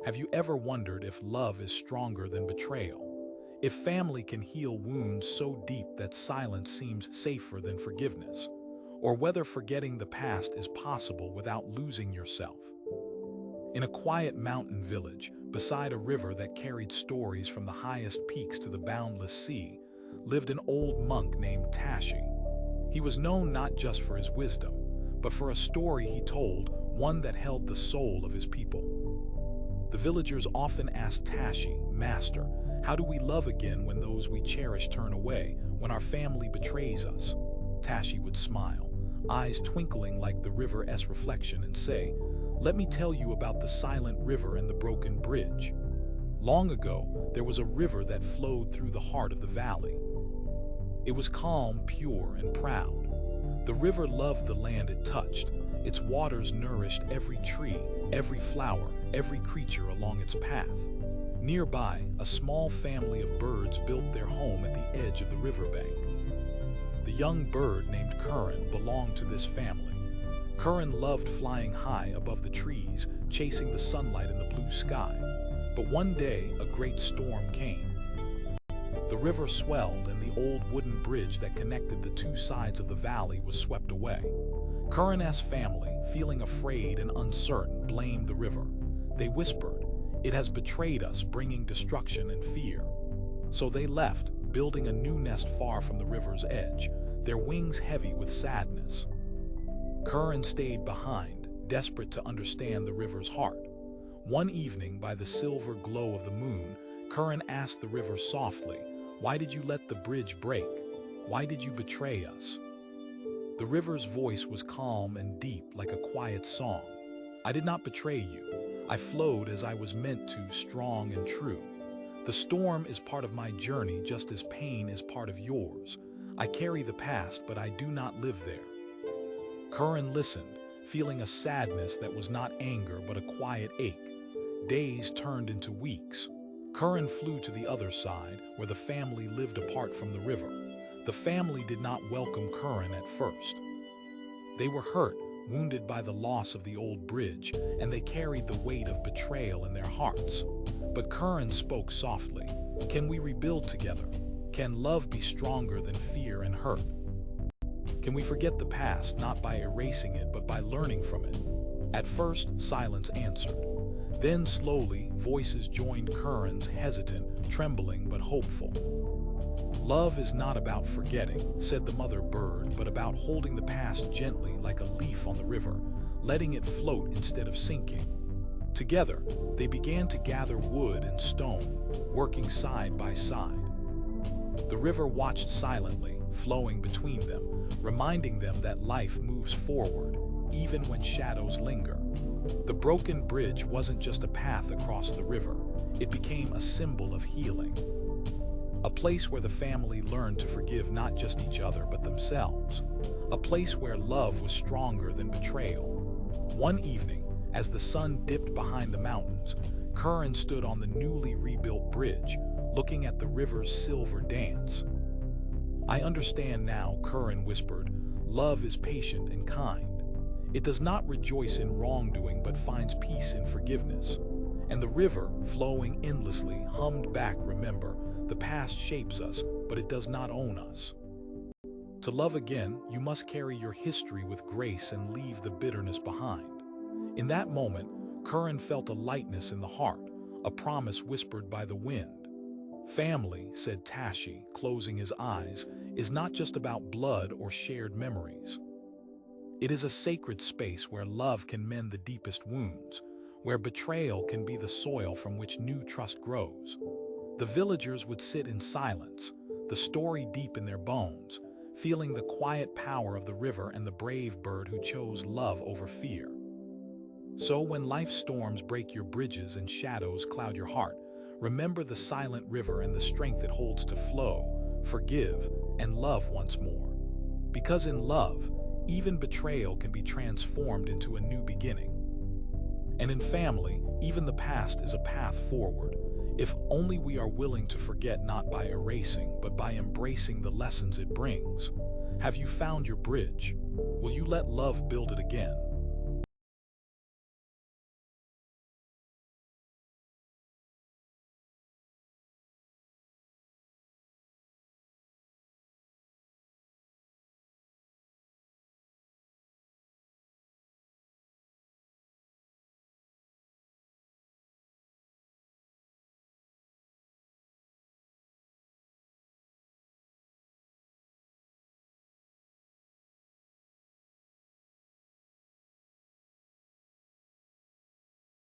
Have you ever wondered if love is stronger than betrayal? If family can heal wounds so deep that silence seems safer than forgiveness? Or whether forgetting the past is possible without losing yourself? In a quiet mountain village, beside a river that carried stories from the highest peaks to the boundless sea, lived an old monk named Tashi. He was known not just for his wisdom, but for a story he told, one that held the soul of his people. The villagers often asked Tashi, "Master, how do we love again when those we cherish turn away, when our family betrays us?" Tashi would smile, eyes twinkling like the river's reflection, and say, "Let me tell you about the silent river and the broken bridge. Long ago, there was a river that flowed through the heart of the valley. It was calm, pure, and proud. The river loved the land it touched. Its waters nourished every tree, every flower, every creature along its path. Nearby, a small family of birds built their home at the edge of the riverbank. The young bird named Kiran belonged to this family. Kiran loved flying high above the trees, chasing the sunlight in the blue sky. But one day, a great storm came. The river swelled, and the old wooden bridge that connected the two sides of the valley was swept away. Kiran's family, feeling afraid and uncertain, blamed the river. They whispered, "It has betrayed us, bringing destruction and fear." So they left, building a new nest far from the river's edge, their wings heavy with sadness. Kiran stayed behind, desperate to understand the river's heart. One evening, by the silver glow of the moon, Kiran asked the river softly, "Why did you let the bridge break? Why did you betray us?" The river's voice was calm and deep, like a quiet song. "I did not betray you. I flowed as I was meant to, strong and true. The storm is part of my journey, just as pain is part of yours. I carry the past, but I do not live there." Kiran listened, feeling a sadness that was not anger but a quiet ache. Days turned into weeks. Kiran flew to the other side, where the family lived apart from the river. The family did not welcome Kiran at first. They were hurt, wounded by the loss of the old bridge, and they carried the weight of betrayal in their hearts. But Kiran spoke softly, "Can we rebuild together? Can love be stronger than fear and hurt? Can we forget the past, not by erasing it, but by learning from it?" At first, silence answered. Then slowly, voices joined Kiran's, hesitant, trembling, but hopeful. "Love is not about forgetting," said the mother bird, "but about holding the past gently like a leaf on the river, letting it float instead of sinking." Together, they began to gather wood and stone, working side by side. The river watched silently, flowing between them, reminding them that life moves forward, even when shadows linger. The broken bridge wasn't just a path across the river, it became a symbol of healing. A place where the family learned to forgive not just each other but themselves. A place where love was stronger than betrayal. One evening, as the sun dipped behind the mountains, Kiran stood on the newly rebuilt bridge, looking at the river's silver dance. "I understand now," Kiran whispered. "Love is patient and kind. It does not rejoice in wrongdoing but finds peace in forgiveness." And the river, flowing endlessly, hummed back, "Remember, the past shapes us, but it does not own us. To love again, you must carry your history with grace and leave the bitterness behind." In that moment, Kiran felt a lightness in the heart, a promise whispered by the wind. "Family," said Tashi, closing his eyes, "is not just about blood or shared memories. It is a sacred space where love can mend the deepest wounds, where betrayal can be the soil from which new trust grows." The villagers would sit in silence, the story deep in their bones, feeling the quiet power of the river and the brave bird who chose love over fear. So when life's storms break your bridges and shadows cloud your heart, remember the silent river and the strength it holds to flow, forgive, and love once more. Because in love, even betrayal can be transformed into a new beginning. And in family, even the past is a path forward, if only we are willing to forget, not by erasing, but by embracing the lessons it brings. Have you found your bridge? Will you let love build it again?